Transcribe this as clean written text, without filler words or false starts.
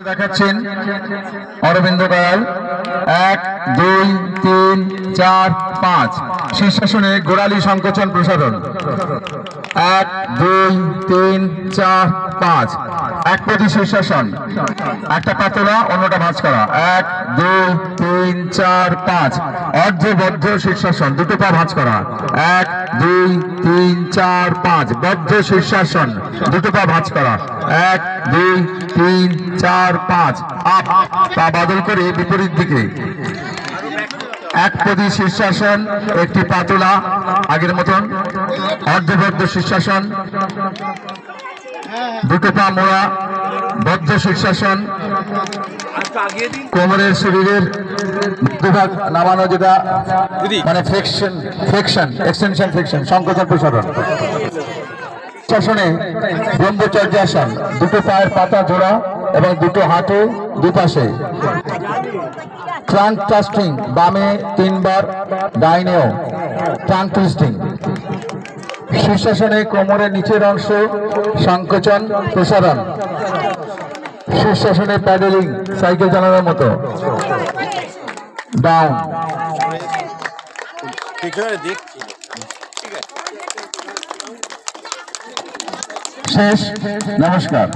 দেখাচ্ছেন অরবিন্দ দয়াল। 1 2 3 4 5 শীর্ষাসনে গোড়ালি সংকোচন প্রসারণ। 1 2 3 4 5 একপদী শীর্ষাসন, একটা পাতলা অন্যটা ভাঁজ করা। 1 2 3 4 5 অর্ধবদ্ধ শীর্ষাসন, দুটো পা ভাঁজ করা। 1 2 3 4 5 বদ্ধ শীর্ষাসন, দুটো পা ভাঁজ করা। 1 2 3 4 5 আপ, পা বদল করে বিপরীত দিকে। একপদী শীর্ষাসন, একটি পাতলা আগের মতন অর্ধবদ্ধ শীর্ষাসন, দুটো পা মোড়া বদ্ধ শীর্ষাসন, কোমরের শরীরের দুভাগ নামানো, যেটা মানে ফ্লেকশন এক্সটেনশন ফ্লেকশন সংকোচন প্রসারণ। শীর্ষাসনে ব্রহ্মচর্যাসন, দুটো পায়ের পাতা জোড়া এবং দুটো হাঁটু দুপাশে। ট্রাঙ্ক ট্রাস্টিং, বামে 3 বার, ডাইনেও ট্রাঙ্ক টুইস্টিং। শীর্ষাসনে কোমরের নিচের অংশ সংকোচন প্রসারণ। শীর্ষাসনে প্যাডেলিং, সাইকেল চালানোর মতো। ডাউন। শেষ। নমস্কার।